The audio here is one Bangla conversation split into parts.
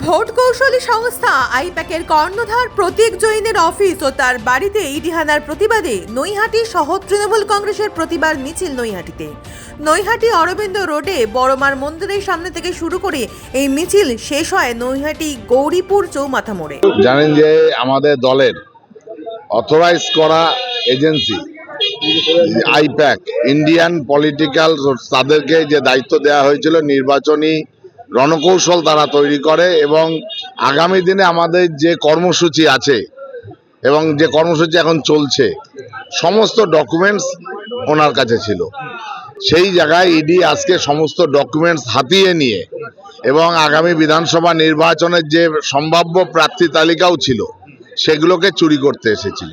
ভোট কৌশলী সংস্থা আইপ্যাকের কর্ণধার প্রতীক জৈনের অফিস ও তার বাড়িতে ইডি হানার প্রতিবাদে নৈহাটি শহর তৃণমূল কংগ্রেসের প্রতিবাদ মিছিল নৈহাটিতে। নৈহাটি অরবিন্দ রোডে বড়মার মন্দিরের সামনে থেকে শুরু করে এই মিছিল শেষ হয় নৈহাটি গৌরীপুর চৌমাথা মোড়ে। জানেন যে আমাদের দলের অথরাইজ করা এজেন্সি আইপ্যাক ইন্ডিয়ান পলিটিক্যাল, তাদেরকে যে দায়িত্ব দেওয়া হয়েছিল নির্বাচনী রণকৌশল তারা তৈরি করে এবং আগামী দিনে আমাদের যে কর্মসূচি আছে এবং যে কর্মসূচি এখন চলছে সমস্ত ডকুমেন্টস ওনার কাছে ছিল। সেই জায়গায় ইডি আজকে সমস্ত ডকুমেন্টস হাতিয়ে নিয়ে এবং আগামী বিধানসভা নির্বাচনের যে সম্ভাব্য প্রার্থী তালিকাও ছিল সেগুলোকে চুরি করতে এসেছিল।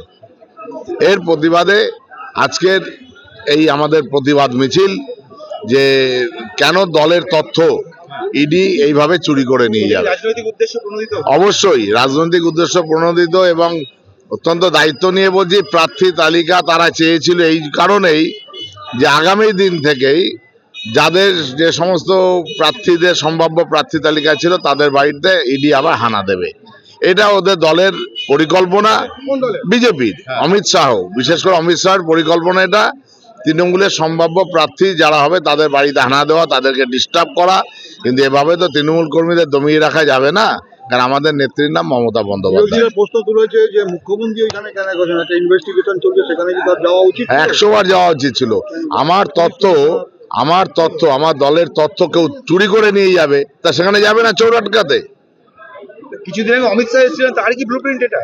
এর প্রতিবাদে আজকের এই আমাদের প্রতিবাদ মিছিল, যে কেন দলের তথ্য ইডি এইভাবে চুরি করে নিয়ে যাবে। অবশ্যই রাজনৈতিক উদ্দেশ্য প্রণোদিত এবং অত্যন্ত দায়িত্ব নিয়ে বলছি। প্রার্থী তালিকা তারা চেয়েছিল এই কারণেই যে আগামী দিন থেকেই যাদের যে সমস্ত প্রার্থীদের সম্ভাব্য প্রার্থী তালিকা ছিল তাদের বাড়িতে ইডি আবার হানা দেবে। এটা ওদের দলের পরিকল্পনা, বিজেপির অমিত শাহ, বিশেষ করে অমিত শাহের পরিকল্পনা। এটা তৃণমূলের সম্ভাব্য প্রার্থী যারা হবে তাদের বাড়িতে হানা দেওয়া, তাদেরকে ডিস্টার্ব করা। কিন্তু এভাবে তো তৃণমূল কর্মীদের দমিয়ে রাখা যাবে না, কারণ আমাদের নেত্রীর নাম মমতা বন্দ্যোপাধ্যায়। প্রশ্ন তুলেছে যে মুখ্যমন্ত্রী এখানে কেন গেছেন, একটা ইনভেস্টিগেশন চলছে, সেখানে কি তার যাওয়া উচিত? 100 বার যাওয়া উচিত ছিল। আমার তথ্য আমার দলের তথ্য কেউ চুরি করে নিয়ে যাবে, তা সেখানে যাবে না চোর আটকাতে। কিছুদিন আগে অমিত শাহ এসেছিলেন, তার কি ব্লুপ্রিন্ট এটা?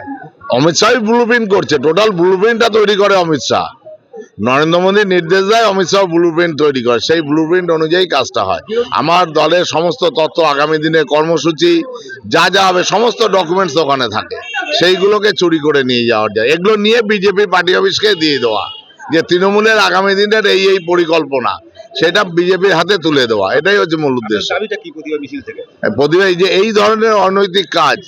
অমিত শাহ ব্লুপ্রিন্ট করছে, টোটাল ব্লুপ্রিন্টটা তৈরি করে অমিত শাহ। নরেন্দ্র মোদীর নির্দেশ দেয়, অমিত শাহ ব্লুপ্রিন্ট তৈরি করে, সেই ব্লুপ্রিন্ট অনুযায়ী কাজটা হয়। আমার দলের সমস্ত তথ্য, আগামী দিনের কর্মসূচি যা যা হবে সমস্ত ডকুমেন্টস ওখানে থাকে, সেইগুলোকে চুরি করে নিয়ে যাওয়া যায়। এগুলো নিয়ে বিজেপি পার্টি অফিসকে দিয়ে দেওয়া, যে তৃণমূলের আগামী দিনের এই পরিকল্পনা, সেটা বিজেপির হাতে তুলে দেওয়া, এটাই হচ্ছে মূল উদ্দেশ্য। প্রতিভা এই যে এই ধরনের অনৈতিক কাজ,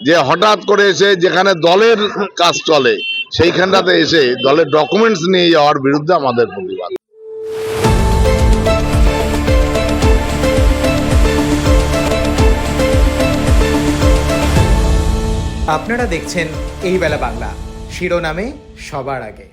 যে হঠাৎ করে এসে যেখানে দলের কাজ চলে সেইখানটাতে এসে দলের ডকুমেন্টস নিয়ে যাওয়ার বিরুদ্ধে আমাদের প্রতিবাদ। আপনারা দেখছেন এই বেলা বাংলা, শিরোনামে সবার আগে।